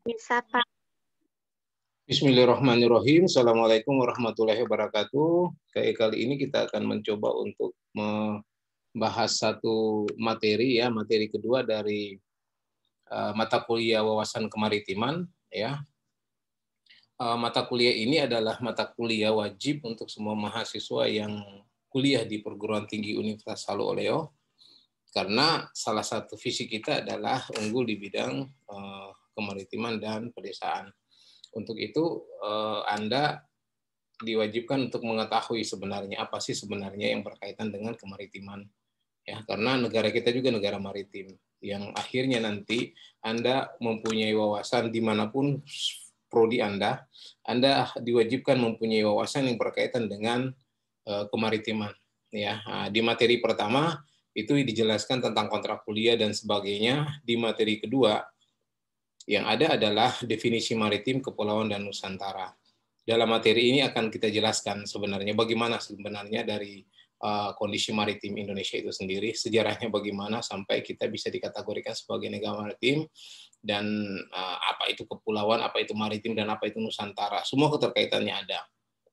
Bisa, Pak. Bismillahirrahmanirrahim. Assalamualaikum warahmatullahi wabarakatuh. Kali ini kita akan mencoba untuk membahas satu materi ya, materi kedua dari mata kuliah wawasan kemaritiman ya. Mata kuliah ini adalah mata kuliah wajib untuk semua mahasiswa yang kuliah di perguruan tinggi Universitas Halu Oleo, karena salah satu visi kita adalah unggul di bidang kemaritiman dan pedesaan. Untuk itu Anda diwajibkan untuk mengetahui sebenarnya apa sih sebenarnya yang berkaitan dengan kemaritiman ya, karena negara kita juga negara maritim yang akhirnya nanti Anda mempunyai wawasan dimanapun prodi Anda diwajibkan mempunyai wawasan yang berkaitan dengan kemaritiman ya. Di materi pertama itu dijelaskan tentang kontrak kuliah dan sebagainya. Di materi kedua yang ada adalah definisi maritim, kepulauan, dan Nusantara. Dalam materi ini akan kita jelaskan sebenarnya bagaimana sebenarnya dari kondisi maritim Indonesia itu sendiri, sejarahnya bagaimana sampai kita bisa dikategorikan sebagai negara maritim, dan apa itu kepulauan, apa itu maritim, dan apa itu Nusantara. Semua keterkaitannya ada.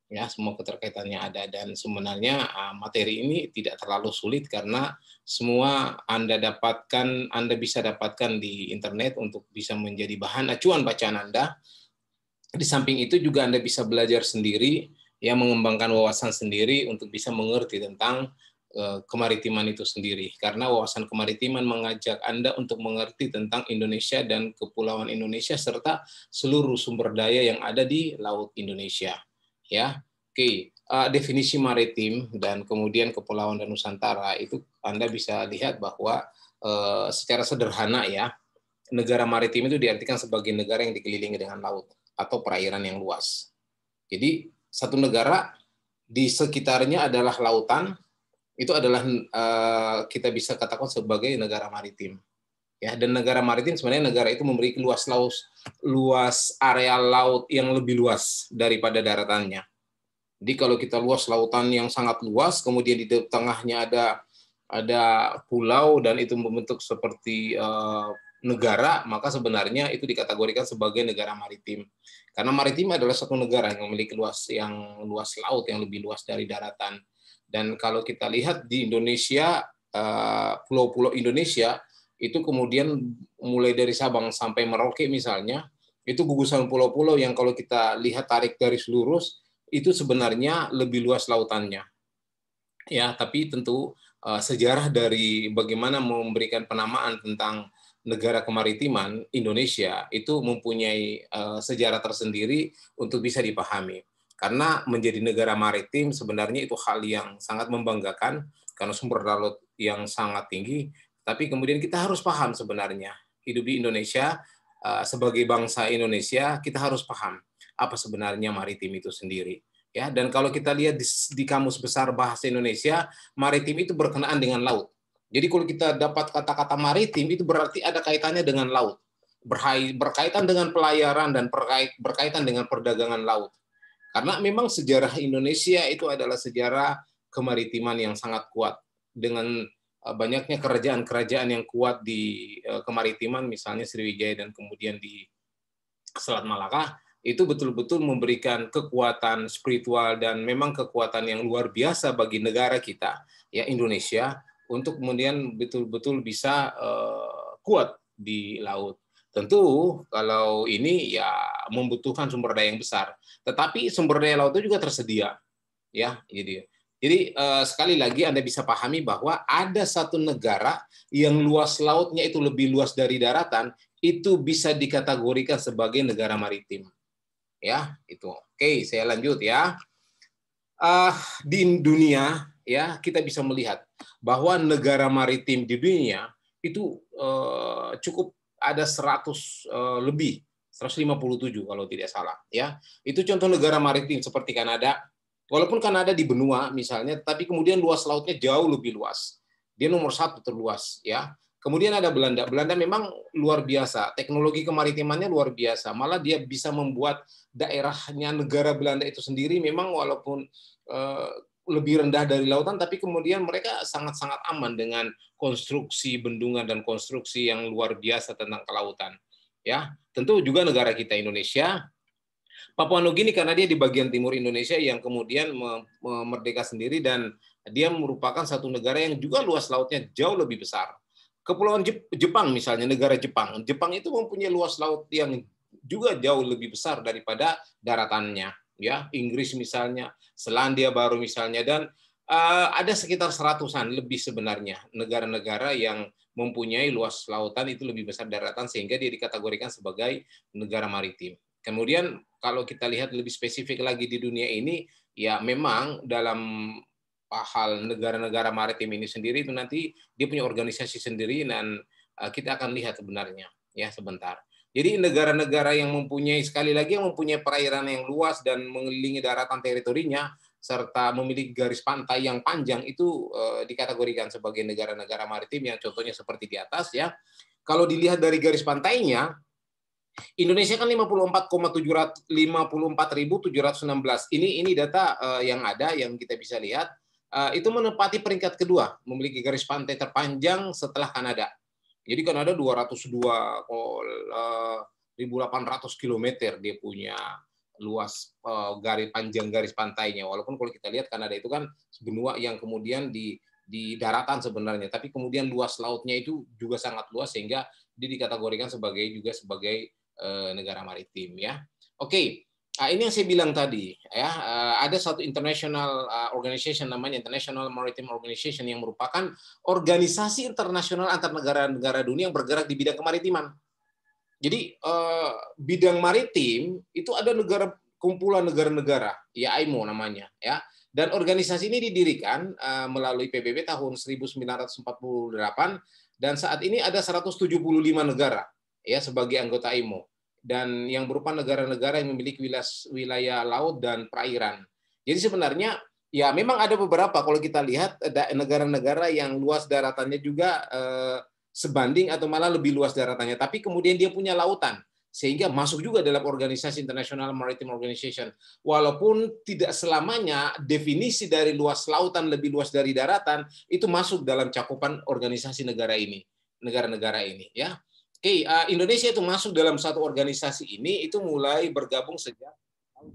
Ya, semua keterkaitannya ada, dan sebenarnya materi ini tidak terlalu sulit karena semua Anda bisa dapatkan di internet untuk bisa menjadi bahan acuan bacaan Anda. Di samping itu juga Anda bisa belajar sendiri, ya, mengembangkan wawasan sendiri untuk bisa mengerti tentang kemaritiman itu sendiri. Karena wawasan kemaritiman mengajak Anda untuk mengerti tentang Indonesia dan kepulauan Indonesia serta seluruh sumber daya yang ada di Laut Indonesia. Ya, oke. Definisi maritim dan kemudian kepulauan dan Nusantara itu Anda bisa lihat bahwa secara sederhana ya, negara maritim itu diartikan sebagai negara yang dikelilingi dengan laut atau perairan yang luas. Jadi satu negara di sekitarnya adalah lautan, itu adalah kita bisa katakan sebagai negara maritim. Ya, dan negara maritim sebenarnya negara itu memiliki luas area laut yang lebih luas daripada daratannya. Jadi kalau kita luas lautan yang sangat luas, kemudian di tengahnya ada pulau dan itu membentuk seperti negara, maka sebenarnya itu dikategorikan sebagai negara maritim. Karena maritim adalah satu negara yang memiliki luas laut yang lebih luas dari daratan. Dan kalau kita lihat di Indonesia, pulau-pulau Indonesia itu kemudian mulai dari Sabang sampai Merauke misalnya, itu gugusan pulau-pulau yang kalau kita lihat tarik garis lurus itu sebenarnya lebih luas lautannya. Ya, tapi tentu sejarah dari bagaimana memberikan penamaan tentang negara kemaritiman Indonesia itu mempunyai sejarah tersendiri untuk bisa dipahami. Karena menjadi negara maritim sebenarnya itu hal yang sangat membanggakan karena sumber laut yang sangat tinggi, tapi kemudian kita harus paham sebenarnya hidup di Indonesia, sebagai bangsa Indonesia kita harus paham apa sebenarnya maritim itu sendiri. Ya, dan kalau kita lihat di Kamus Besar Bahasa Indonesia, maritim itu berkenaan dengan laut. Jadi kalau kita dapat kata-kata maritim itu berarti ada kaitannya dengan laut, berkaitan dengan pelayaran dan berkaitan dengan perdagangan laut. Karena memang sejarah Indonesia itu adalah sejarah kemaritiman yang sangat kuat dengan banyaknya kerajaan-kerajaan yang kuat di kemaritiman, misalnya Sriwijaya dan kemudian di Selat Malaka, itu betul-betul memberikan kekuatan spiritual dan memang kekuatan yang luar biasa bagi negara kita, ya Indonesia, untuk kemudian betul-betul bisa kuat di laut. Tentu kalau ini ya membutuhkan sumber daya yang besar, tetapi sumber daya laut itu juga tersedia, ya. Jadi sekali lagi Anda bisa pahami bahwa ada satu negara yang luas lautnya itu lebih luas dari daratan, itu bisa dikategorikan sebagai negara maritim. Ya, itu. Oke, saya lanjut ya. Di dunia ya kita bisa melihat bahwa negara maritim di dunia itu cukup ada 100 lebih, 157 kalau tidak salah ya. Itu contoh negara maritim seperti Kanada. Walaupun Kanada di benua misalnya, tapi kemudian luas lautnya jauh lebih luas. Dia nomor 1 terluas ya. Kemudian ada Belanda. Belanda memang luar biasa. Teknologi kemaritimannya luar biasa. Malah dia bisa membuat daerahnya negara Belanda itu sendiri memang walaupun lebih rendah dari lautan, tapi kemudian mereka sangat-sangat aman dengan konstruksi bendungan dan konstruksi yang luar biasa tentang kelautan. ya. Tentu juga negara kita Indonesia, Papua Nugini karena dia di bagian timur Indonesia yang kemudian merdeka sendiri dan dia merupakan satu negara yang juga luas lautnya jauh lebih besar. Kepulauan Jepang misalnya, negara Jepang. Jepang itu mempunyai luas laut yang juga jauh lebih besar daripada daratannya. Ya, Inggris misalnya, Selandia Baru misalnya, dan ada sekitar 100-an lebih sebenarnya negara-negara yang mempunyai luas lautan itu lebih besar daratan sehingga dia dikategorikan sebagai negara maritim. Kemudian kalau kita lihat lebih spesifik lagi di dunia ini, ya memang dalam hal negara-negara maritim ini sendiri itu nanti dia punya organisasi sendiri dan kita akan lihat sebenarnya ya sebentar. Jadi negara-negara yang mempunyai sekali lagi yang mempunyai perairan yang luas dan mengelilingi daratan teritorinya serta memiliki garis pantai yang panjang itu dikategorikan sebagai negara-negara maritim yang contohnya seperti di atas ya. Kalau dilihat dari garis pantainya, Indonesia kan 54.716. Ini data yang ada yang kita bisa lihat. Itu menempati peringkat kedua, memiliki garis pantai terpanjang setelah Kanada. Jadi Kanada 202.800 km dia punya luas panjang garis pantainya. Walaupun kalau kita lihat Kanada itu kan benua yang kemudian di daratan sebenarnya, tapi kemudian luas lautnya itu juga sangat luas sehingga dia dikategorikan sebagai negara maritim ya. Oke. Ini yang saya bilang tadi ya, ada satu international organization namanya International Maritime Organization yang merupakan organisasi internasional antar negara-negara dunia yang bergerak di bidang kemaritiman. Jadi bidang maritim itu ada kumpulan negara-negara, ya IMO namanya ya. Dan organisasi ini didirikan melalui PBB tahun 1948 dan saat ini ada 175 negara ya sebagai anggota IMO dan yang berupa negara-negara yang memiliki wilayah laut dan perairan. Jadi sebenarnya ya memang ada beberapa kalau kita lihat negara-negara yang luas daratannya juga sebanding atau malah lebih luas daratannya, tapi kemudian dia punya lautan sehingga masuk juga dalam organisasi International Maritime Organization. Walaupun tidak selamanya definisi dari luas lautan lebih luas dari daratan itu masuk dalam cakupan organisasi negara ini, negara-negara ini ya. Oke, Indonesia itu masuk dalam satu organisasi ini itu mulai bergabung sejak tahun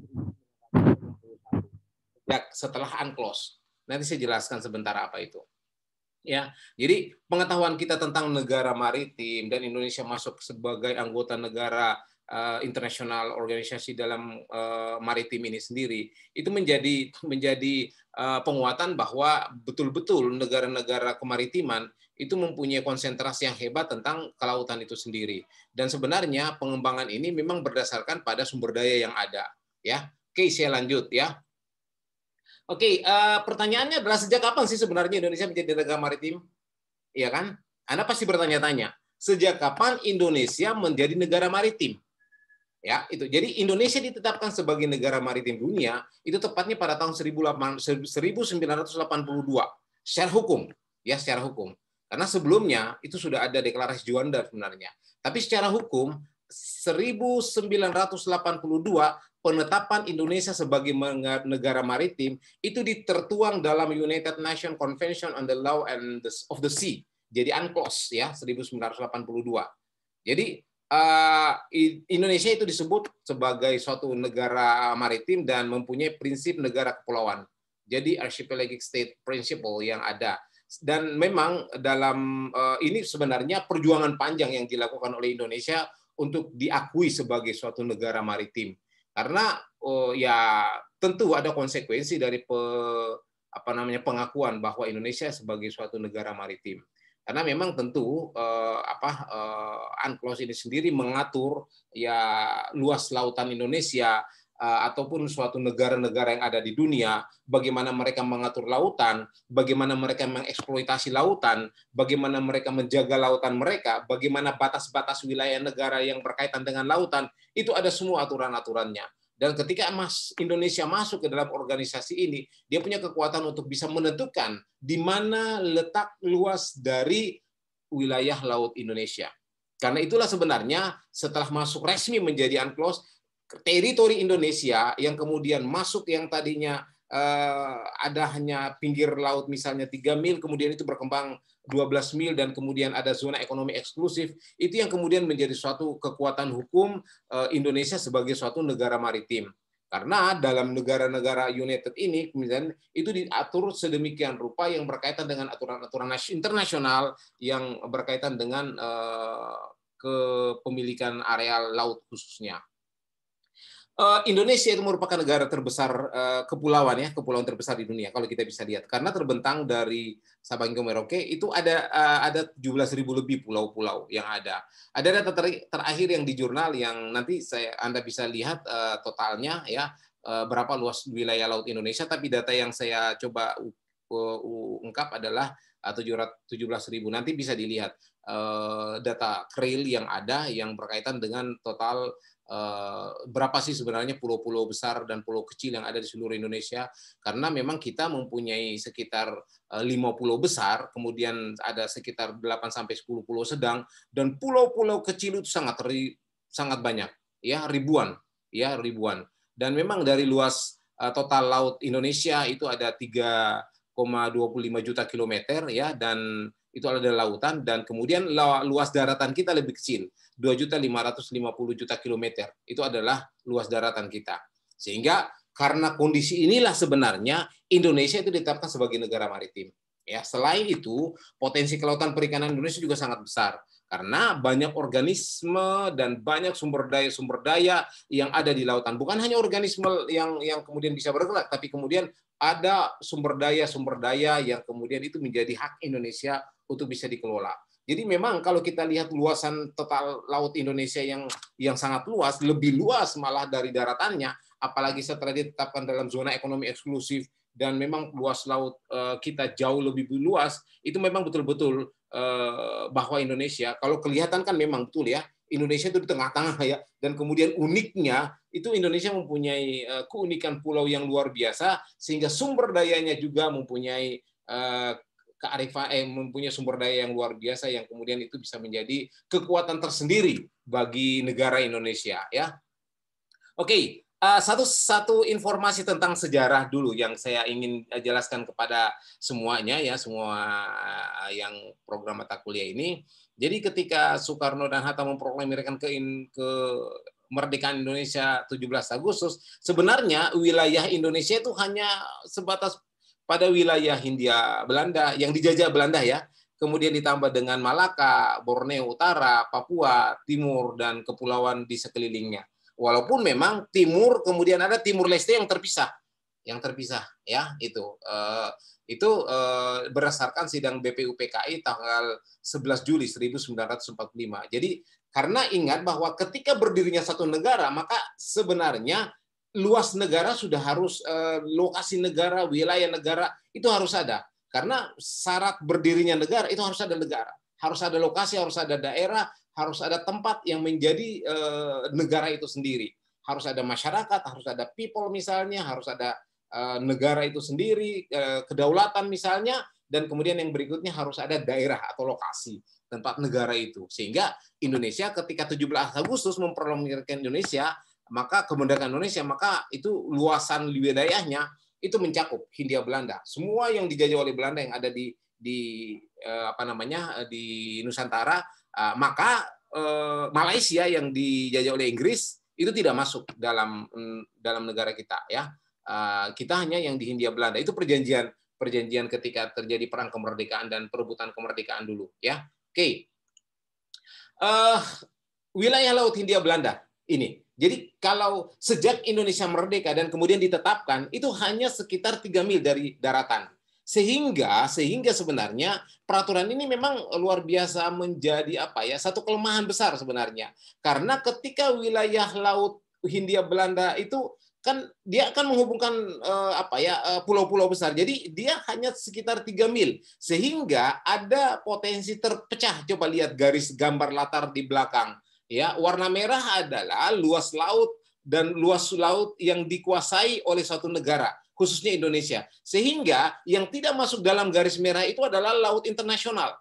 1991. Ya, setelah UNCLOS. Nanti saya jelaskan sebentar apa itu. Ya, jadi pengetahuan kita tentang negara maritim dan Indonesia masuk sebagai anggota negara internasional organisasi dalam maritim ini sendiri itu menjadi penguatan bahwa betul-betul negara-negara kemaritiman itu mempunyai konsentrasi yang hebat tentang kelautan itu sendiri. Dan sebenarnya pengembangan ini memang berdasarkan pada sumber daya yang ada. Ya, oke, saya lanjut ya. Oke, pertanyaannya adalah sejak kapan sih sebenarnya Indonesia menjadi negara maritim? Iya kan? Anda pasti bertanya-tanya, sejak kapan Indonesia menjadi negara maritim? Ya, itu. Jadi Indonesia ditetapkan sebagai negara maritim dunia itu tepatnya pada tahun 1982 secara hukum, ya secara hukum. Karena sebelumnya itu sudah ada deklarasi Juanda sebenarnya. Tapi secara hukum 1982 penetapan Indonesia sebagai negara maritim itu ditertuang dalam United Nations Convention on the Law of the Sea. Jadi UNCLOS ya 1982. Jadi Indonesia itu disebut sebagai suatu negara maritim dan mempunyai prinsip negara kepulauan. Jadi archipelagic state principle yang ada. Dan memang dalam ini sebenarnya perjuangan panjang yang dilakukan oleh Indonesia untuk diakui sebagai suatu negara maritim. Karena ya tentu ada konsekuensi dari pengakuan bahwa Indonesia sebagai suatu negara maritim. Karena memang tentu UNCLOS ini sendiri mengatur ya luas lautan Indonesia ataupun suatu negara-negara yang ada di dunia, bagaimana mereka mengatur lautan, bagaimana mereka mengeksploitasi lautan, bagaimana mereka menjaga lautan mereka, bagaimana batas-batas wilayah negara yang berkaitan dengan lautan, itu ada semua aturan-aturannya. Dan ketika Indonesia masuk ke dalam organisasi ini, dia punya kekuatan untuk bisa menentukan di mana letak luas dari wilayah laut Indonesia. Karena itulah sebenarnya setelah masuk resmi menjadi UNCLOS, teritori Indonesia yang kemudian masuk yang tadinya ada hanya pinggir laut misalnya 3 mil, kemudian itu berkembang 12 mil, dan kemudian ada zona ekonomi eksklusif, itu yang kemudian menjadi suatu kekuatan hukum Indonesia sebagai suatu negara maritim. Karena dalam negara-negara United ini, kemudian itu diatur sedemikian rupa yang berkaitan dengan aturan-aturan internasional yang berkaitan dengan kepemilikan areal laut khususnya. Indonesia itu merupakan negara terbesar kepulauan, ya, kepulauan terbesar di dunia kalau kita bisa lihat, karena terbentang dari Sabang hingga Merauke itu ada 17.000 lebih pulau-pulau yang ada. Ada data terakhir yang di jurnal yang nanti Anda bisa lihat totalnya, ya, berapa luas wilayah laut Indonesia, tapi data yang saya coba ungkap adalah 17.000. Nanti bisa dilihat data kril yang ada yang berkaitan dengan total berapa sih sebenarnya pulau-pulau besar dan pulau kecil yang ada di seluruh Indonesia, karena memang kita mempunyai sekitar 5 pulau besar, kemudian ada sekitar 8-10 pulau sedang, dan pulau-pulau kecil itu sangat banyak, ya, ribuan. Dan memang dari luas total laut Indonesia itu ada 3,25 juta kilometer, ya, dan itu adalah lautan, dan kemudian luas daratan kita lebih kecil, 2.550 juta kilometer. Itu adalah luas daratan kita. Sehingga karena kondisi inilah sebenarnya Indonesia itu ditetapkan sebagai negara maritim. Ya, selain itu, potensi kelautan perikanan Indonesia juga sangat besar karena banyak organisme dan banyak sumber daya yang ada di lautan. Bukan hanya organisme yang kemudian bisa bergerak, tapi kemudian ada sumber daya yang kemudian itu menjadi hak Indonesia untuk bisa dikelola. Jadi memang kalau kita lihat luasan total laut Indonesia yang sangat luas, lebih luas malah dari daratannya, apalagi setelah ditetapkan dalam zona ekonomi eksklusif, dan memang luas laut kita jauh lebih luas, itu memang betul-betul bahwa Indonesia, kalau kelihatan kan memang betul, ya, Indonesia itu di tengah-tengah, ya, dan kemudian uniknya itu Indonesia mempunyai keunikan pulau yang luar biasa, sehingga sumber dayanya juga mempunyai kearifan, mempunyai sumber daya yang luar biasa yang kemudian itu bisa menjadi kekuatan tersendiri bagi negara Indonesia, ya. Oke, satu informasi tentang sejarah dulu yang saya ingin jelaskan kepada semuanya, ya, semua yang program mata kuliah ini. Jadi ketika Soekarno dan Hatta memproklamirkan kemerdekaan Indonesia 17 Agustus, sebenarnya wilayah Indonesia itu hanya sebatas pada wilayah Hindia Belanda yang dijajah Belanda, ya. Kemudian ditambah dengan Malaka, Borneo Utara, Papua, Timur, dan kepulauan di sekelilingnya. Walaupun memang timur, kemudian ada Timur Leste yang terpisah, ya, itu berdasarkan sidang BPUPKI tanggal 11 Juli 1945. Jadi karena ingat bahwa ketika berdirinya satu negara, maka sebenarnya luas negara sudah harus, lokasi negara, wilayah negara itu harus ada. Karena syarat berdirinya negara itu harus ada negara, harus ada lokasi, harus ada daerah, harus ada tempat yang menjadi negara itu sendiri. Harus ada masyarakat, harus ada people misalnya, harus ada negara itu sendiri, kedaulatan misalnya, dan kemudian yang berikutnya harus ada daerah atau lokasi tempat negara itu. Sehingga Indonesia ketika 17 Agustus memproklamirkan Indonesia, maka kemerdekaan Indonesia, maka itu luasan wilayahnya itu mencakup Hindia Belanda. Semua yang dijajah oleh Belanda yang ada di Nusantara, maka Malaysia yang dijajah oleh Inggris itu tidak masuk dalam negara kita, ya. Kita hanya yang di Hindia Belanda. Itu perjanjian ketika terjadi perang kemerdekaan dan perebutan kemerdekaan dulu, ya. Oke. Wilayah laut Hindia Belanda ini. Jadi kalau sejak Indonesia merdeka dan kemudian ditetapkan itu hanya sekitar 3 mil dari daratan. Sehingga sebenarnya peraturan ini memang luar biasa menjadi satu kelemahan besar sebenarnya. Karena ketika wilayah laut Hindia Belanda itu kan dia akan menghubungkan pulau-pulau besar. Jadi dia hanya sekitar 3 mil. Sehingga ada potensi terpecah. Coba lihat garis gambar latar di belakang. Ya, warna merah adalah luas laut dan luas laut yang dikuasai oleh suatu negara, khususnya Indonesia. Sehingga yang tidak masuk dalam garis merah itu adalah laut internasional.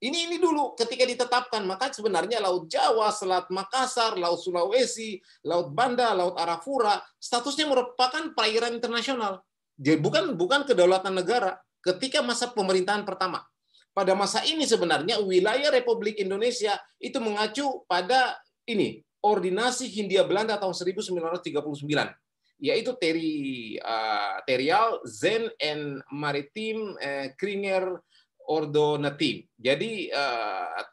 Ini dulu ketika ditetapkan, maka sebenarnya Laut Jawa, Selat Makassar, Laut Sulawesi, Laut Banda, Laut Arafura, statusnya merupakan perairan internasional. Jadi bukan kedaulatan negara ketika masa pemerintahan pertama. Pada masa ini sebenarnya wilayah Republik Indonesia itu mengacu pada ini, Ordinasi Hindia Belanda tahun 1939, yaitu Territorial, Zen and Maritime Kringer Ordonative. Jadi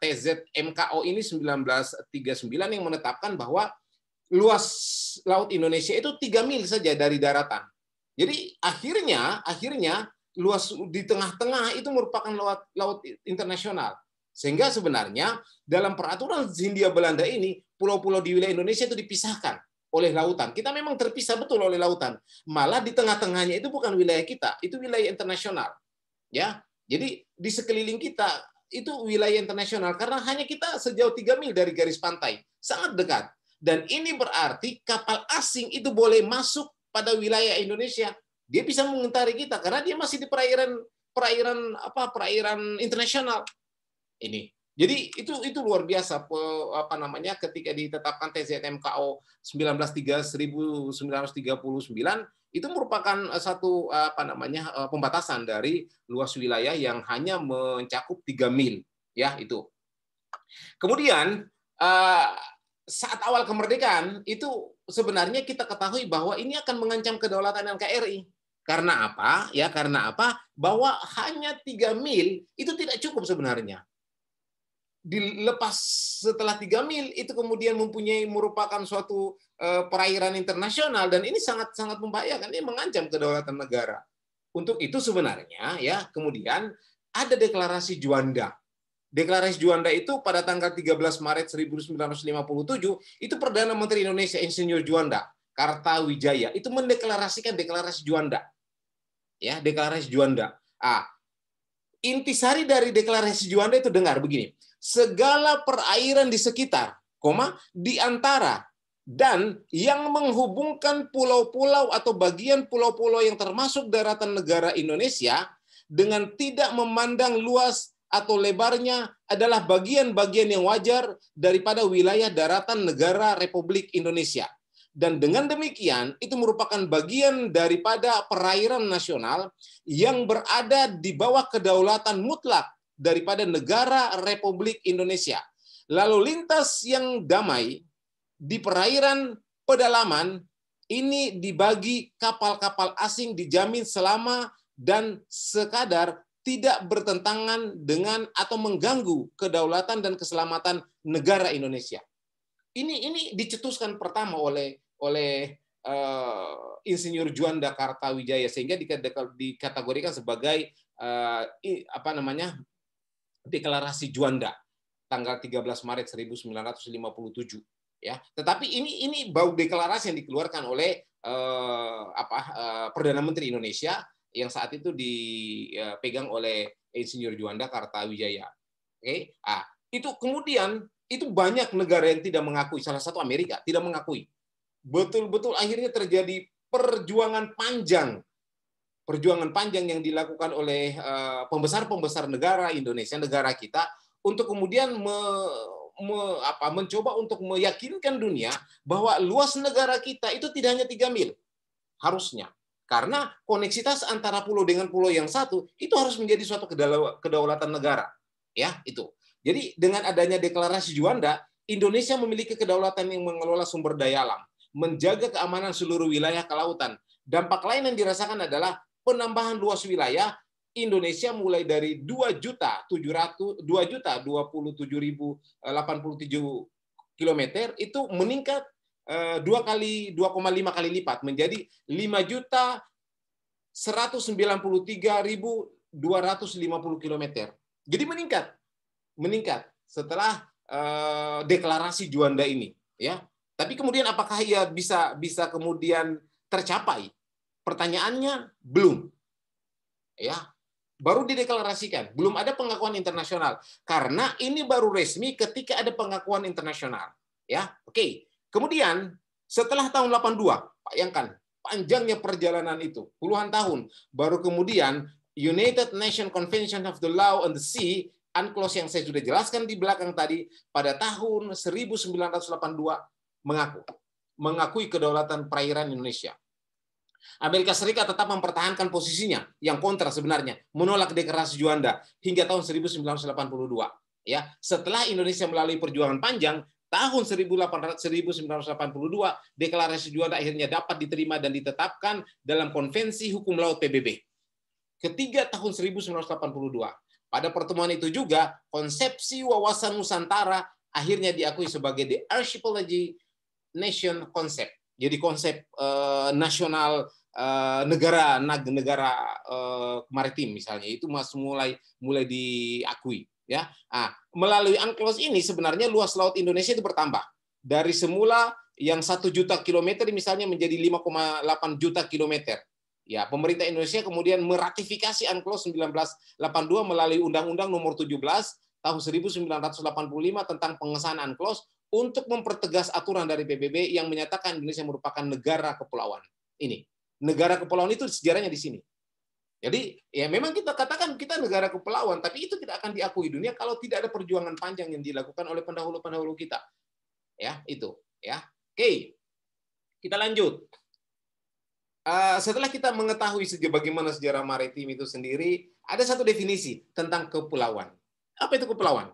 TZMKO ini 1939 yang menetapkan bahwa luas laut Indonesia itu 3 mil saja dari daratan. Jadi akhirnya luas di tengah-tengah itu merupakan laut internasional. Sehingga sebenarnya dalam peraturan Hindia Belanda ini pulau-pulau di wilayah Indonesia itu dipisahkan oleh lautan. Kita memang terpisah betul oleh lautan. Malah di tengah-tengahnya itu bukan wilayah kita, itu wilayah internasional. Ya. Jadi di sekeliling kita itu wilayah internasional karena hanya kita sejauh 3 mil dari garis pantai, sangat dekat. Dan ini berarti kapal asing itu boleh masuk pada wilayah Indonesia. Dia bisa mengitari kita karena dia masih di perairan internasional. Ini. Jadi itu luar biasa ketika ditetapkan TZMKO 1939 itu merupakan satu pembatasan dari luas wilayah yang hanya mencakup 3 mil, ya itu. Kemudian saat awal kemerdekaan itu sebenarnya kita ketahui bahwa ini akan mengancam kedaulatan NKRI. Karena apa? Ya karena apa? Bahwa hanya 3 mil itu tidak cukup sebenarnya. Dilepas setelah 3 mil itu kemudian merupakan suatu perairan internasional dan ini sangat membahayakan, ini mengancam kedaulatan negara. Untuk itu sebenarnya ya kemudian ada deklarasi Juanda. Deklarasi Juanda itu pada tanggal 13 Maret 1957 itu Perdana Menteri Indonesia Insinyur Juanda Kartawijaya itu mendeklarasikan deklarasi Juanda. Ya, deklarasi Juanda. Intisari dari deklarasi Juanda itu dengar begini. Segala perairan di sekitar, di antara dan yang menghubungkan pulau-pulau atau bagian pulau-pulau yang termasuk daratan negara Indonesia dengan tidak memandang luas atau lebarnya adalah bagian-bagian yang wajar daripada wilayah daratan negara Republik Indonesia. Dan dengan demikian, itu merupakan bagian daripada perairan nasional yang berada di bawah kedaulatan mutlak daripada negara Republik Indonesia. Lalu lintas yang damai di perairan pedalaman ini dibagi kapal-kapal asing dijamin selama dan sekadar tidak bertentangan dengan atau mengganggu kedaulatan dan keselamatan negara Indonesia. Ini dicetuskan pertama oleh Insinyur Juanda Kartawijaya sehingga dikategorikan sebagai deklarasi Juanda tanggal 13 Maret 1957 ya. Tetapi ini baru deklarasi yang dikeluarkan oleh Perdana Menteri Indonesia yang saat itu dipegang oleh Insinyur Juanda Kartawijaya. Oke. Itu kemudian itu banyak negara yang tidak mengakui, salah satu Amerika tidak mengakui. Betul-betul akhirnya terjadi perjuangan panjang yang dilakukan oleh pembesar-pembesar negara Indonesia, negara kita, untuk kemudian mencoba untuk meyakinkan dunia bahwa luas negara kita itu tidak hanya 3 mil, harusnya. Karena koneksitas antara pulau dengan pulau yang satu itu harus menjadi suatu kedaulatan negara, ya itu. Jadi dengan adanya deklarasi Juanda, Indonesia memiliki kedaulatan yang mengelola sumber daya alam, menjaga keamanan seluruh wilayah kelautan. Dampak lain yang dirasakan adalah penambahan luas wilayah Indonesia mulai dari 2.027.087 km itu meningkat 2,5 kali lipat menjadi 5.193.250 km. Jadi meningkat setelah deklarasi Juanda ini, ya. Tapi kemudian apakah ia bisa kemudian tercapai? Pertanyaannya belum. Ya. Baru dideklarasikan, belum ada pengakuan internasional. Karena ini baru resmi ketika ada pengakuan internasional, ya. Oke. Kemudian setelah tahun 82, bayangkan panjangnya perjalanan itu, puluhan tahun, baru kemudian United Nations Convention of the Law on the Sea UNCLOS yang saya sudah jelaskan di belakang tadi pada tahun 1982 mengakui kedaulatan perairan Indonesia. Amerika Serikat tetap mempertahankan posisinya yang kontra sebenarnya, menolak deklarasi Juanda hingga tahun 1982. Ya, setelah Indonesia melalui perjuangan panjang, tahun 1982 deklarasi Juanda akhirnya dapat diterima dan ditetapkan dalam Konvensi Hukum Laut PBB. Ketiga tahun 1982. Pada pertemuan itu juga konsepsi wawasan Nusantara akhirnya diakui sebagai the Archipelago Nation Concept. Jadi konsep nasional negara maritim misalnya itu mulai diakui ya. Nah, melalui UNCLOS ini sebenarnya luas laut Indonesia itu bertambah dari semula yang 1 juta kilometer misalnya menjadi 5,8 juta kilometer. Ya, pemerintah Indonesia kemudian meratifikasi UNCLOS 1982 melalui Undang-Undang Nomor 17 tahun 1985 tentang pengesahan UNCLOS untuk mempertegas aturan dari PBB yang menyatakan Indonesia merupakan negara kepulauan. Ini, negara kepulauan itu sejarahnya di sini. Jadi, ya memang kita katakan kita negara kepulauan, tapi itu tidak akan diakui dunia kalau tidak ada perjuangan panjang yang dilakukan oleh pendahulu-pendahulu kita. Ya, itu, ya. Oke. Kita lanjut. Setelah kita mengetahui bagaimana sejarah maritim itu sendiri, ada satu definisi tentang kepulauan. Apa itu kepulauan?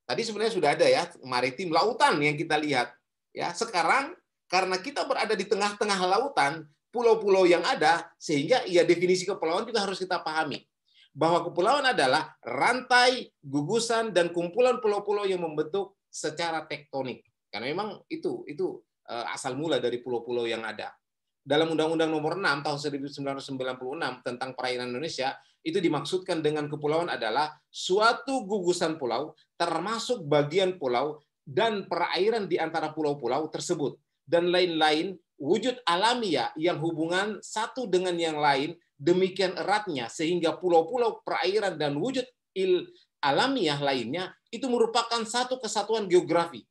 Tadi sebenarnya sudah ada ya, maritim, lautan yang kita lihat. Ya, sekarang karena kita berada di tengah-tengah lautan, pulau-pulau yang ada, sehingga ya definisi kepulauan juga harus kita pahami. Bahwa kepulauan adalah rantai, gugusan, dan kumpulan pulau-pulau yang membentuk secara tektonik. Karena memang itu asal mula dari pulau-pulau yang ada. Dalam Undang-Undang Nomor 6 tahun 1996 tentang perairan Indonesia, itu dimaksudkan dengan kepulauan adalah suatu gugusan pulau, termasuk bagian pulau dan perairan di antara pulau-pulau tersebut, dan lain-lain wujud alamiah yang hubungan satu dengan yang lain demikian eratnya sehingga pulau-pulau, perairan, dan wujud alamiah lainnya itu merupakan satu kesatuan geografi,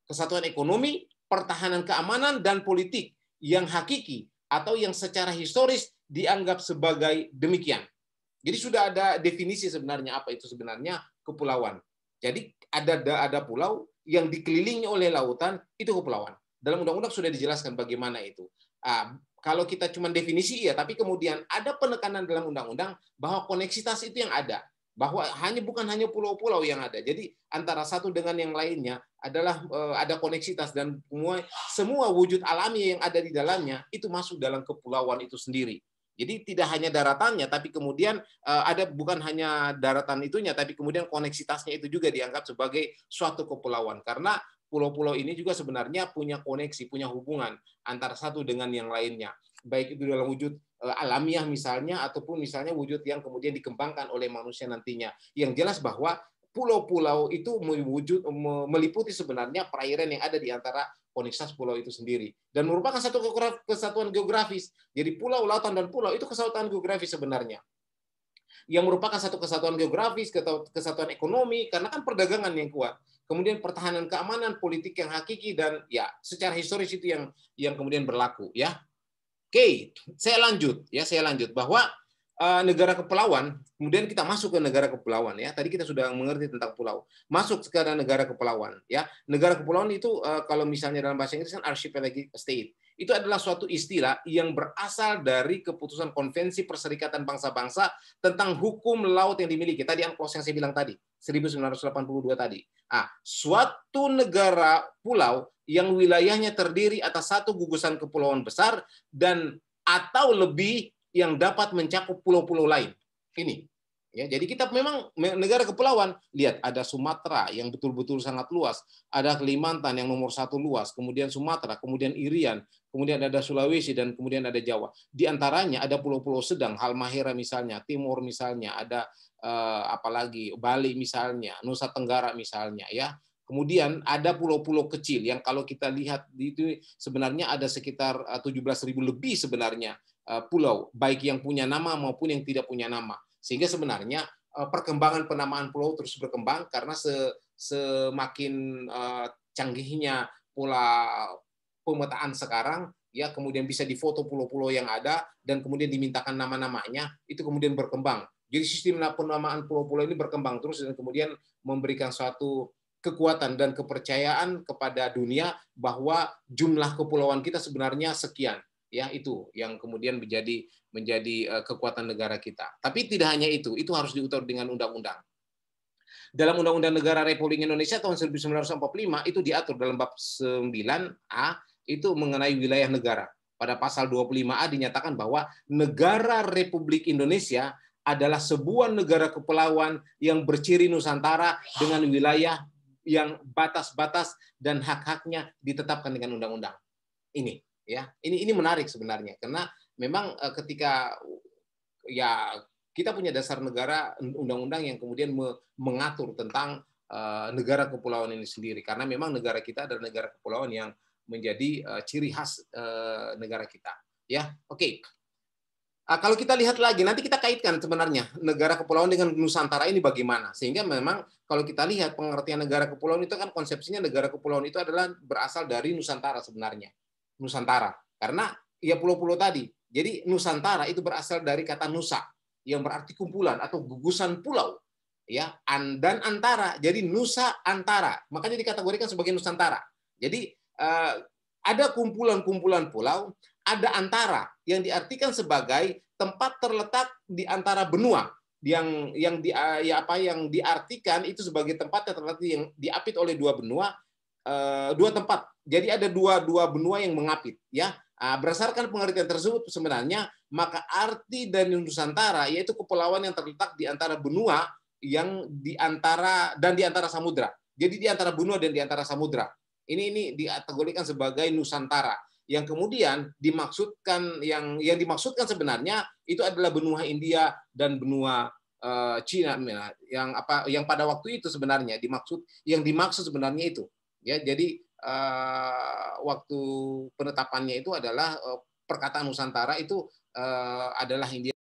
kesatuan ekonomi, pertahanan keamanan, dan politik yang hakiki atau yang secara historis dianggap sebagai demikian. Jadi sudah ada definisi sebenarnya apa itu sebenarnya kepulauan. Jadi ada pulau yang dikelilingi oleh lautan, itu kepulauan. Dalam undang-undang sudah dijelaskan bagaimana itu. Kalau kita cuma definisi ya, tapi kemudian ada penekanan dalam undang-undang bahwa koneksitas itu yang ada. Bahwa bukan hanya pulau-pulau yang ada. Jadi antara satu dengan yang lainnya adalah ada koneksitas dan semua wujud alami yang ada di dalamnya itu masuk dalam kepulauan itu sendiri. Jadi tidak hanya daratannya, tapi kemudian ada bukan hanya daratan itunya, tapi kemudian koneksitasnya itu juga dianggap sebagai suatu kepulauan. Karena pulau-pulau ini juga sebenarnya punya koneksi, punya hubungan antara satu dengan yang lainnya. Baik itu dalam wujud alamiah misalnya, ataupun misalnya wujud yang kemudian dikembangkan oleh manusia nantinya. Yang jelas bahwa pulau-pulau itu meliputi sebenarnya perairan yang ada di antara koneksitas pulau itu sendiri. Dan merupakan satu kesatuan geografis. Jadi pulau, lautan, dan pulau itu kesatuan geografis sebenarnya. Yang merupakan satu kesatuan geografis, kesatuan ekonomi, karena kan perdagangan yang kuat. Kemudian pertahanan keamanan, politik yang hakiki, dan ya secara historis itu yang kemudian berlaku. Ya. Oke, saya lanjut bahwa negara kepulauan, kemudian kita masuk ke negara kepulauan ya. Tadi kita sudah mengerti tentang pulau. Masuk ke negara kepulauan ya. Negara kepulauan itu kalau misalnya dalam bahasa Inggris kan archipelagic state. Itu adalah suatu istilah yang berasal dari keputusan Konvensi Perserikatan Bangsa-Bangsa tentang hukum laut yang dimiliki. Tadi UNCLOS yang saya bilang tadi, 1982 tadi. Suatu negara pulau yang wilayahnya terdiri atas satu gugusan kepulauan besar dan atau lebih yang dapat mencakup pulau-pulau lain. Ini. Ya, jadi kita memang negara kepulauan. Lihat, ada Sumatera yang betul-betul sangat luas, ada Kalimantan yang nomor 1 luas, kemudian Sumatera, kemudian Irian, kemudian ada Sulawesi, dan kemudian ada Jawa. Di antaranya ada pulau-pulau sedang, Halmahera misalnya, Timur misalnya, ada apalagi Bali misalnya, Nusa Tenggara misalnya, ya. Kemudian ada pulau-pulau kecil yang kalau kita lihat itu sebenarnya ada sekitar 17.000 lebih sebenarnya pulau, baik yang punya nama maupun yang tidak punya nama. Sehingga sebenarnya perkembangan penamaan pulau terus berkembang karena semakin canggihnya pola pemetaan sekarang, ya kemudian bisa difoto pulau-pulau yang ada dan kemudian dimintakan nama-namanya, itu kemudian berkembang Jadi sistem penamaan pulau-pulau ini berkembang terus dan kemudian memberikan suatu kekuatan dan kepercayaan kepada dunia bahwa jumlah kepulauan kita sebenarnya sekian. Ya, itu yang kemudian menjadi kekuatan negara kita. Tapi tidak hanya itu harus diatur dengan undang-undang. Dalam Undang-Undang Negara Republik Indonesia tahun 1945 itu diatur dalam bab 9A itu mengenai wilayah negara. Pada pasal 25A dinyatakan bahwa negara Republik Indonesia adalah sebuah negara kepulauan yang berciri Nusantara dengan wilayah yang batas-batas dan hak-haknya ditetapkan dengan undang-undang. Ini menarik sebenarnya karena memang ketika ya kita punya dasar negara undang-undang yang kemudian mengatur tentang negara kepulauan ini sendiri karena memang negara kita adalah negara kepulauan yang menjadi ciri khas negara kita. Ya, oke. Kalau kita lihat lagi, nanti kita kaitkan sebenarnya negara kepulauan dengan Nusantara ini bagaimana. Sehingga memang kalau kita lihat pengertian negara kepulauan itu kan konsepsinya negara kepulauan itu adalah berasal dari Nusantara sebenarnya. Nusantara. Karena ya pulau-pulau tadi. Jadi Nusantara itu berasal dari kata Nusa yang berarti kumpulan atau gugusan pulau. Ya, dan antara. Jadi Nusa Antara. Makanya dikategorikan sebagai Nusantara. Jadi ada kumpulan-kumpulan pulau, ada antara yang diartikan sebagai tempat terletak di antara benua yang diartikan itu sebagai tempat yang terletak yang diapit oleh dua benua, dua tempat. Jadi ada dua benua yang mengapit, ya. Berdasarkan pengertian tersebut sebenarnya maka arti dari Nusantara yaitu kepulauan yang terletak di antara benua yang di antara samudra. Jadi di antara benua dan di antara samudra. Ini dikategorikan sebagai Nusantara. Yang kemudian dimaksudkan yang dimaksudkan sebenarnya itu adalah benua India dan benua Cina yang pada waktu itu sebenarnya dimaksud sebenarnya itu, ya. Jadi waktu penetapannya itu adalah perkataan Nusantara itu adalah India.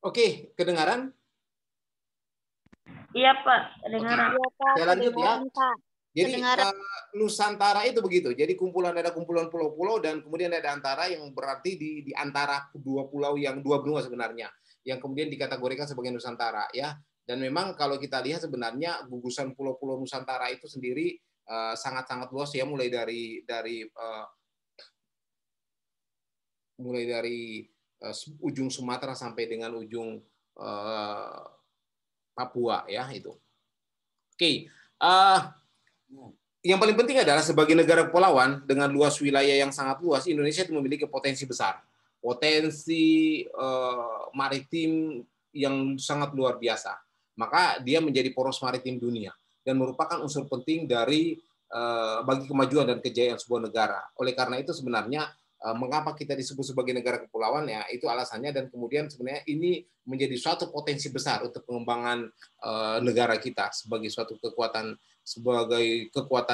Oke, kedengaran? Iya Pak, kedengaran. Saya lanjut ya. Jadi Nusantara itu begitu. Jadi ada kumpulan pulau-pulau dan kemudian ada antara yang berarti di antara dua pulau yang dua benua sebenarnya yang kemudian dikategorikan sebagai Nusantara, ya. Dan memang kalau kita lihat sebenarnya gugusan pulau-pulau Nusantara itu sendiri sangat-sangat luas ya, mulai dari ujung Sumatera sampai dengan ujung Papua, ya itu. Oke. Yang paling penting adalah sebagai negara kepulauan dengan luas wilayah yang sangat luas, Indonesia itu memiliki potensi besar, potensi maritim yang sangat luar biasa. Maka dia menjadi poros maritim dunia dan merupakan unsur penting bagi kemajuan dan kejayaan sebuah negara. Oleh karena itu sebenarnya mengapa kita disebut sebagai negara kepulauan, ya itu alasannya, dan kemudian sebenarnya ini menjadi suatu potensi besar untuk pengembangan negara kita sebagai suatu kekuatan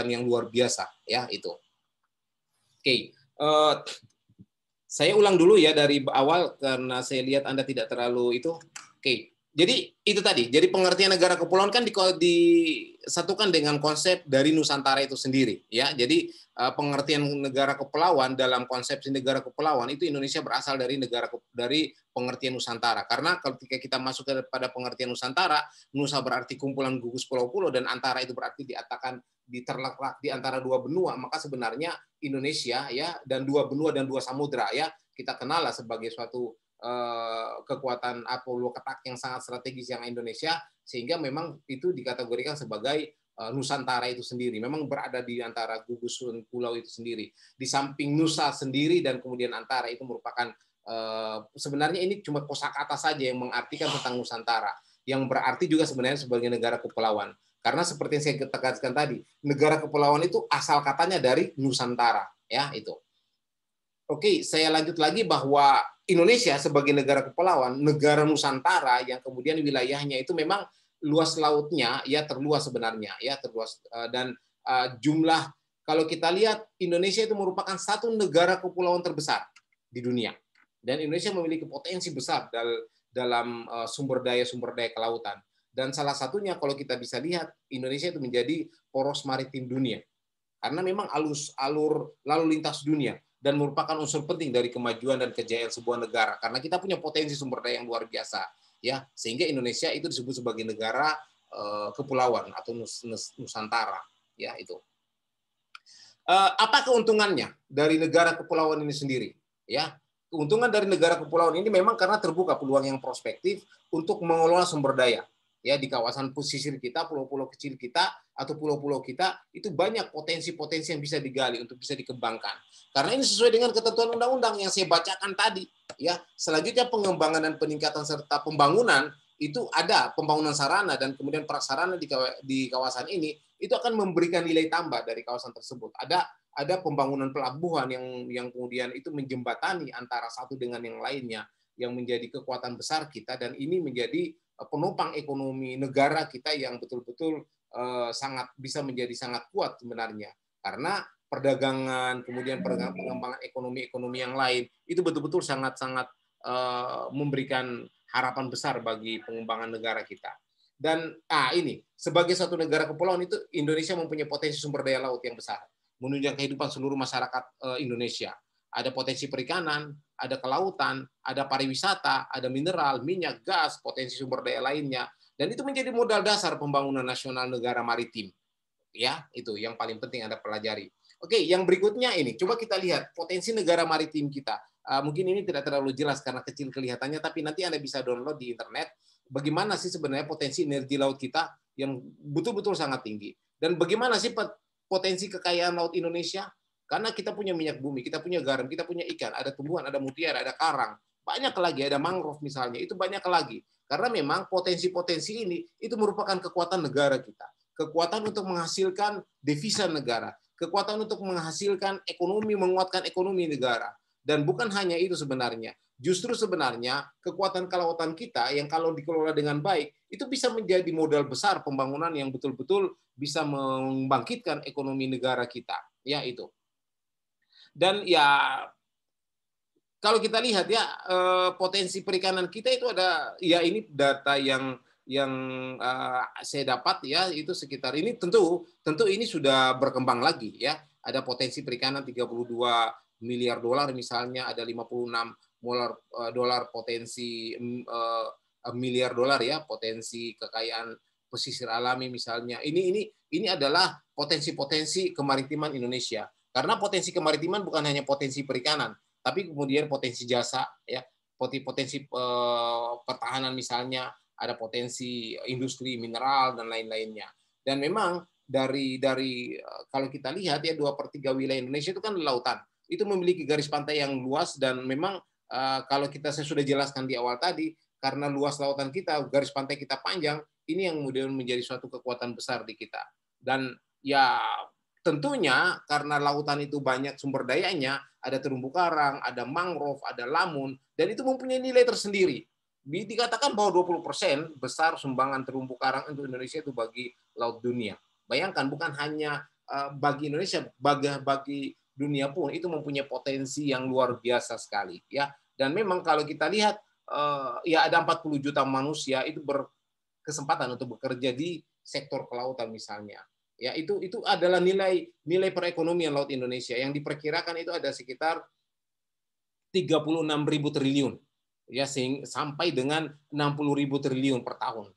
yang luar biasa, ya itu. Oke. Saya ulang dulu ya dari awal karena saya lihat Anda tidak terlalu itu. Oke. Jadi itu tadi. Jadi pengertian negara kepulauan kan disatukan dengan konsep dari Nusantara itu sendiri, ya. Jadi pengertian negara kepulauan dalam konsepsi negara kepulauan itu Indonesia berasal dari pengertian Nusantara. Karena ketika kita masuk pada pengertian Nusantara, Nusa berarti kumpulan gugus pulau-pulau dan antara itu berarti terletak di antara dua benua, maka sebenarnya Indonesia, ya, dan dua benua dan dua samudra, ya, kita kenal lah sebagai suatu kekuatan Apollo ketak yang sangat strategis yang Indonesia, sehingga memang itu dikategorikan sebagai Nusantara itu sendiri. Memang berada di antara gugusan pulau itu sendiri. Di samping Nusa sendiri dan kemudian antara itu merupakan sebenarnya ini cuma kosakata saja yang mengartikan tentang Nusantara, yang berarti juga sebenarnya sebagai negara kepulauan. Karena seperti yang saya katakan tadi, negara kepulauan itu asal katanya dari Nusantara, ya itu. Oke, saya lanjut lagi bahwa Indonesia sebagai negara kepulauan, negara Nusantara yang kemudian wilayahnya itu memang luas lautnya ya terluas sebenarnya ya terluas dan jumlah kalau kita lihat Indonesia itu merupakan satu negara kepulauan terbesar di dunia dan Indonesia memiliki potensi besar dalam sumber daya kelautan dan salah satunya kalau kita bisa lihat Indonesia itu menjadi poros maritim dunia karena memang alur lalu lintas dunia dan merupakan unsur penting dari kemajuan dan kejayaan sebuah negara karena kita punya potensi sumber daya yang luar biasa ya sehingga Indonesia itu disebut sebagai negara kepulauan atau Nusantara ya itu. Apa keuntungannya dari negara kepulauan ini sendiri ya? Keuntungan dari negara kepulauan ini memang karena terbuka peluang yang prospektif untuk mengelola sumber daya ya di kawasan pesisir kita, pulau-pulau kecil kita atau pulau-pulau kita itu banyak potensi-potensi yang bisa digali untuk bisa dikembangkan. Karena ini sesuai dengan ketentuan undang-undang yang saya bacakan tadi ya. Selanjutnya pengembangan dan peningkatan serta pembangunan itu ada pembangunan sarana dan kemudian prasarana di kawasan ini itu akan memberikan nilai tambah dari kawasan tersebut. Ada pembangunan pelabuhan yang kemudian itu menjembatani antara satu dengan yang lainnya yang menjadi kekuatan besar kita dan ini menjadi penopang ekonomi negara kita yang betul-betul sangat bisa menjadi sangat kuat sebenarnya karena perdagangan kemudian pengembangan ekonomi yang lain itu betul-betul sangat-sangat memberikan harapan besar bagi pengembangan negara kita dan ini sebagai satu negara kepulauan itu Indonesia mempunyai potensi sumber daya laut yang besar menunjang kehidupan seluruh masyarakat Indonesia. Ada potensi perikanan, ada kelautan, ada pariwisata, ada mineral, minyak, gas, potensi sumber daya lainnya, dan itu menjadi modal dasar pembangunan nasional negara maritim. Ya, itu yang paling penting Anda pelajari. Oke, yang berikutnya ini, coba kita lihat potensi negara maritim kita. Mungkin ini tidak terlalu jelas karena kecil kelihatannya, tapi nanti Anda bisa download di internet. Bagaimana sih sebenarnya potensi energi laut kita yang betul-betul sangat tinggi. Dan bagaimana sih potensi kekayaan laut Indonesia? Karena kita punya minyak bumi, kita punya garam, kita punya ikan, ada tumbuhan, ada mutiara, ada karang, banyak lagi, ada mangrove misalnya, itu banyak lagi. Karena memang potensi-potensi ini itu merupakan kekuatan negara kita, kekuatan untuk menghasilkan devisa negara, kekuatan untuk menghasilkan ekonomi, menguatkan ekonomi negara. Dan bukan hanya itu sebenarnya, justru sebenarnya kekuatan kelautan kita yang kalau dikelola dengan baik itu bisa menjadi modal besar pembangunan yang betul-betul bisa membangkitkan ekonomi negara kita. Ya itu. Dan ya kalau kita lihat ya potensi perikanan kita itu ada ya ini data yang saya dapat ya itu sekitar ini tentu ini sudah berkembang lagi ya. Ada potensi perikanan 32 miliar dolar misalnya, ada 56 dolar potensi miliar dolar ya potensi kekayaan pesisir alami misalnya. Ini adalah potensi-potensi kemaritiman Indonesia. Karena potensi kemaritiman bukan hanya potensi perikanan, tapi kemudian potensi jasa, ya, potensi pertahanan misalnya, ada potensi industri mineral dan lain-lainnya. Dan memang dari kalau kita lihat ya 2/3 wilayah Indonesia itu kan lautan, itu memiliki garis pantai yang luas dan memang kalau saya sudah jelaskan di awal tadi, karena luas lautan kita, garis pantai kita panjang, ini yang kemudian menjadi suatu kekuatan besar di kita. Dan ya tentunya karena lautan itu banyak sumber dayanya, ada terumbu karang, ada mangrove, ada lamun, dan itu mempunyai nilai tersendiri. Dikatakan bahwa 20% besar sumbangan terumbu karang untuk Indonesia itu bagi laut dunia. Bayangkan bukan hanya bagi Indonesia, bagi dunia pun itu mempunyai potensi yang luar biasa sekali, ya. Dan memang kalau kita lihat ya ada 40 juta manusia itu berkesempatan untuk bekerja di sektor kelautan misalnya. Ya, itu adalah nilai perekonomian laut Indonesia yang diperkirakan itu ada sekitar 36.000 triliun ya sampai dengan 60.000 triliun per tahun.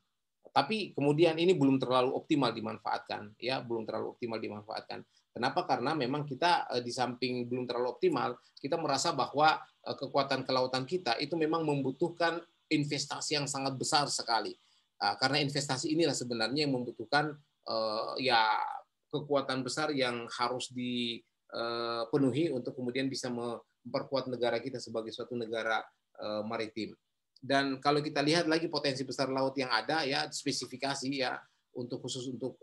Tapi kemudian ini belum terlalu optimal dimanfaatkan ya, belum terlalu optimal dimanfaatkan. Kenapa? Karena memang kita di samping belum terlalu optimal, kita merasa bahwa kekuatan kelautan kita itu memang membutuhkan investasi yang sangat besar sekali. Karena investasi inilah sebenarnya yang membutuhkan ya kekuatan besar yang harus dipenuhi untuk kemudian bisa memperkuat negara kita sebagai suatu negara maritim. Dan kalau kita lihat lagi potensi besar laut yang ada, ya spesifikasi ya untuk khusus untuk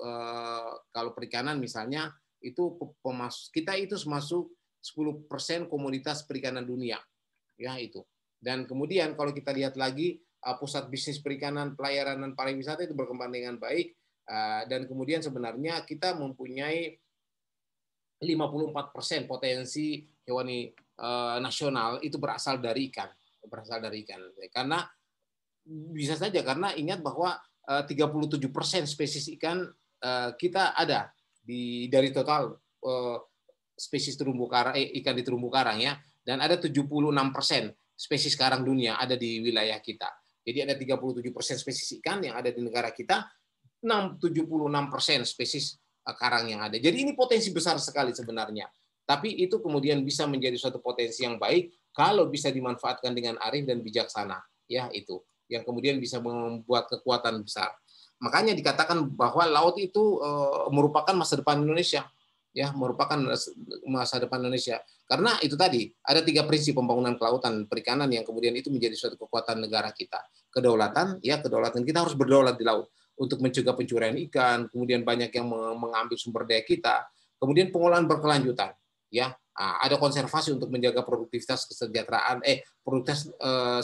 kalau perikanan misalnya itu kita itu masuk 10% komoditas perikanan dunia, ya itu. Dan kemudian kalau kita lihat lagi pusat bisnis perikanan, pelayaran dan pariwisata itu berkembang dengan baik, dan kemudian sebenarnya kita mempunyai 54% potensi hewani nasional itu berasal dari ikan, karena bisa saja karena ingat bahwa 37% spesies ikan kita ada dari total spesies terumbu karang, ikan di terumbu karang ya, dan ada 76% spesies karang dunia ada di wilayah kita. Jadi ada 37% spesies ikan yang ada di negara kita, 76% spesies karang yang ada. Jadi ini potensi besar sekali sebenarnya. Tapi itu kemudian bisa menjadi suatu potensi yang baik kalau bisa dimanfaatkan dengan arif dan bijaksana. Ya itu yang kemudian bisa membuat kekuatan besar. Makanya dikatakan bahwa laut itu merupakan masa depan Indonesia. Ya, merupakan masa depan Indonesia. Karena itu tadi, ada 3 prinsip pembangunan kelautan perikanan yang kemudian itu menjadi suatu kekuatan negara kita. Kedaulatan, ya kedaulatan kita harus berdaulat di laut untuk mencegah pencurian ikan, kemudian banyak yang mengambil sumber daya kita, kemudian pengolahan berkelanjutan, ya ada konservasi untuk menjaga produktivitas kesejahteraan, produktivitas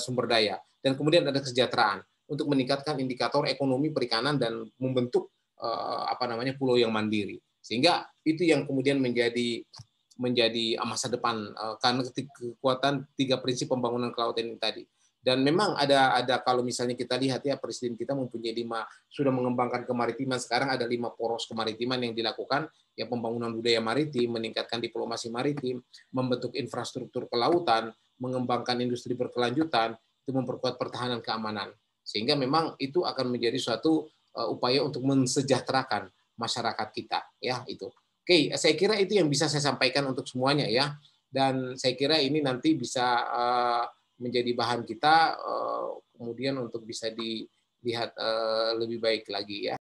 sumber daya, dan kemudian ada kesejahteraan untuk meningkatkan indikator ekonomi perikanan dan membentuk pulau yang mandiri, sehingga itu yang kemudian menjadi masa depan karena kekuatan 3 prinsip pembangunan kelautan ini tadi. Dan memang ada kalau misalnya kita lihat ya, presiden kita mempunyai 5 sudah mengembangkan kemaritiman, sekarang ada 5 poros kemaritiman yang dilakukan, ya pembangunan budaya maritim, meningkatkan diplomasi maritim, membentuk infrastruktur kelautan, mengembangkan industri berkelanjutan, itu memperkuat pertahanan keamanan. Sehingga memang itu akan menjadi suatu upaya untuk mensejahterakan masyarakat kita, ya itu. Oke, saya kira itu yang bisa saya sampaikan untuk semuanya ya. Dan saya kira ini nanti bisa menjadi bahan kita kemudian untuk bisa dilihat lebih baik lagi ya.